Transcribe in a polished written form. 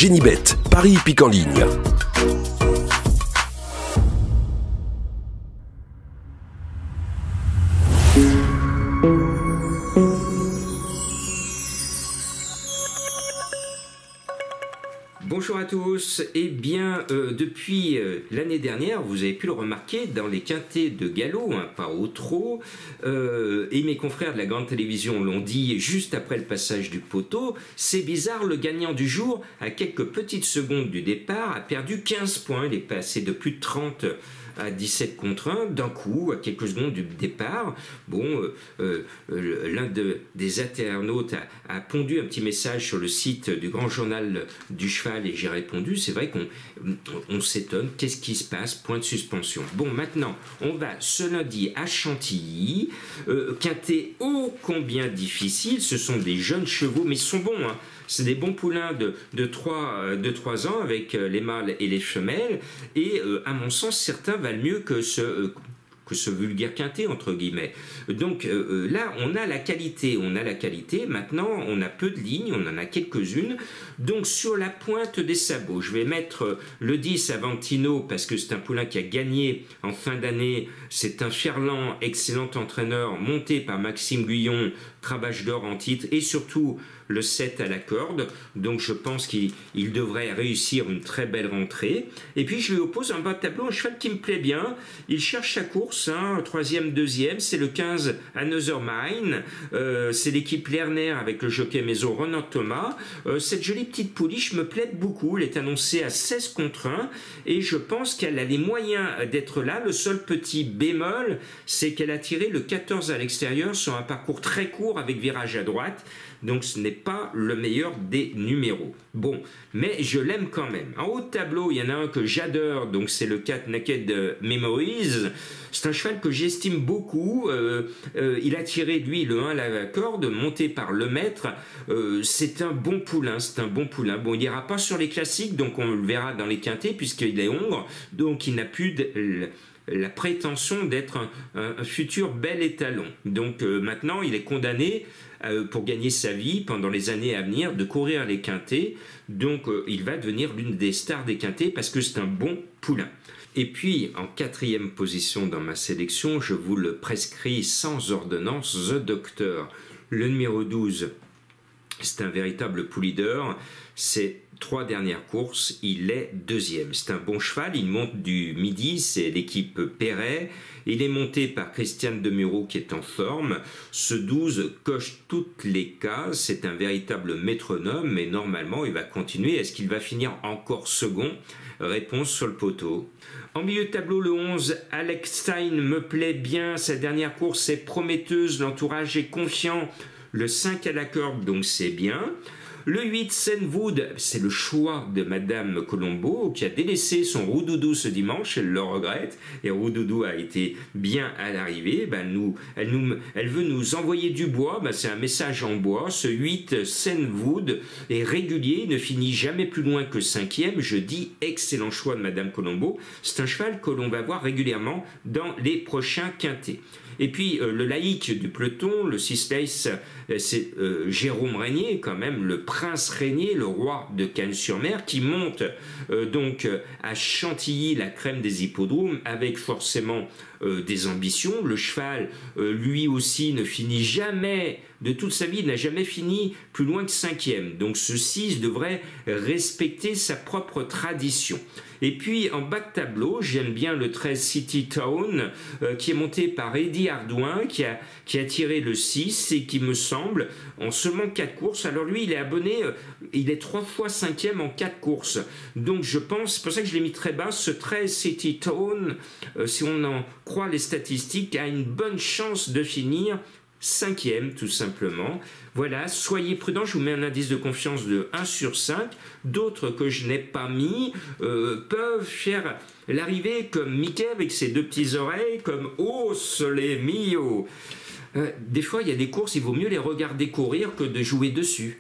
Génibet, Paris Hippique en ligne. Bonjour à tous, eh bien depuis l'année dernière, vous avez pu le remarquer dans les quintets de galop, hein, pas au trot, et mes confrères de la grande télévision l'ont dit juste après le passage du poteau, c'est bizarre, le gagnant du jour, à quelques petites secondes du départ, a perdu 15 points, il est passé de plus de 30 à 17 contre 1, d'un coup, à quelques secondes du départ. Bon, l'un des internautes a pondu un petit message sur le site du Grand Journal du Cheval et j'ai répondu. C'est vrai qu'on s'étonne, qu'est-ce qui se passe? Point de suspension. Bon, maintenant, on va ce lundi à Chantilly, quintet ô combien difficile, ce sont des jeunes chevaux, mais ils sont bons, hein. C'est des bons poulains de 3 ans avec les mâles et les femelles. Et à mon sens, certains valent mieux que ce vulgaire quintet, entre guillemets. Donc là, on a la qualité. Maintenant, on a peu de lignes, on en a quelques-unes. Donc sur la pointe des sabots, je vais mettre le 10 Avantino parce que c'est un poulain qui a gagné en fin d'année. C'est un Ferland, excellent entraîneur, monté par Maxime Guyon, cravache d'or en titre, et surtout le 7 à la corde. Donc je pense qu'il devrait réussir une très belle rentrée. Et puis je lui oppose un bas de tableau, un cheval qui me plaît bien. Il cherche sa course, hein, troisième, deuxième. C'est le 15 Another Mine. C'est l'équipe Lerner avec le jockey maison Renan Thomas. Cette jolie petite pouliche me plaît beaucoup. Elle est annoncée à 16 contre 1 et je pense qu'elle a les moyens d'être là. Le seul petit bémol, c'est qu'elle a tiré le 14 à l'extérieur sur un parcours très court avec virage à droite. Donc ce n'est pas le meilleur des numéros. Bon, mais je l'aime quand même. En haut de tableau, il y en a un que j'adore, donc c'est le 4 Naked Memories. C'est un cheval que j'estime beaucoup. Il a tiré, lui, le 1 à la corde, monté par le maître. C'est un bon poulain, Bon, il n'ira pas sur les classiques, donc on le verra dans les quintets, puisqu'il est hongre, donc il n'a plus la prétention d'être un futur bel étalon. Donc maintenant, il est condamné pour gagner sa vie pendant les années à venir de courir les quintets. Donc il va devenir l'une des stars des quintets parce que c'est un bon poulain. Et puis en quatrième position dans ma sélection, je vous le prescris sans ordonnance, The Doctor. Le numéro 12, c'est un véritable poule-leader. Ces 3 dernières courses, il est deuxième. C'est un bon cheval, il monte du midi, c'est l'équipe Perret. Il est monté par Christiane Demuro qui est en forme. Ce 12 coche toutes les cases, c'est un véritable métronome, mais normalement il va continuer. Est-ce qu'il va finir encore second? Réponse sur le poteau. En milieu de tableau, le 11, Alex Stein me plaît bien. Sa dernière course est prometteuse, l'entourage est confiant. Le 5 à la corde, donc c'est bien. Le 8, Senwood, c'est le choix de Madame Colombo qui a délaissé son Roudoudou ce dimanche, elle le regrette, et Roudoudou a été bien à l'arrivée. Elle veut nous envoyer du bois, c'est un message en bois. Ce 8, Senwood, est régulier, il ne finit jamais plus loin que 5e. Je dis excellent choix de Madame Colombo. C'est un cheval que l'on va voir régulièrement dans les prochains quintets. Et puis le laïc du peloton, le 6 Lace, c'est Jérôme Régnier, quand même, le prince Régnier, le roi de Cannes-sur-Mer, qui monte donc à Chantilly, la crème des hippodromes, avec forcément des ambitions. Le cheval, lui aussi, ne finit jamais, de toute sa vie, il n'a jamais fini plus loin que 5e. Donc ce 6 devrait respecter sa propre tradition. Et puis en bas de tableau, j'aime bien le 13 City Town, qui est monté par Eddie Ardouin, qui a tiré le 6 et qui me semble, en seulement 4 courses, alors lui il est abonné, il est 3 fois 5e en 4 courses. Donc je pense, c'est pour ça que je l'ai mis très bas, ce 13 City Town, si on en croit les statistiques, a une bonne chance de finir 5e tout simplement. Voilà, soyez prudents, je vous mets un indice de confiance de 1 sur 5. D'autres que je n'ai pas mis peuvent faire l'arrivée comme Mickey avec ses 2 petites oreilles, comme Oh Sole Mio. Des fois, il y a des courses, il vaut mieux les regarder courir que de jouer dessus.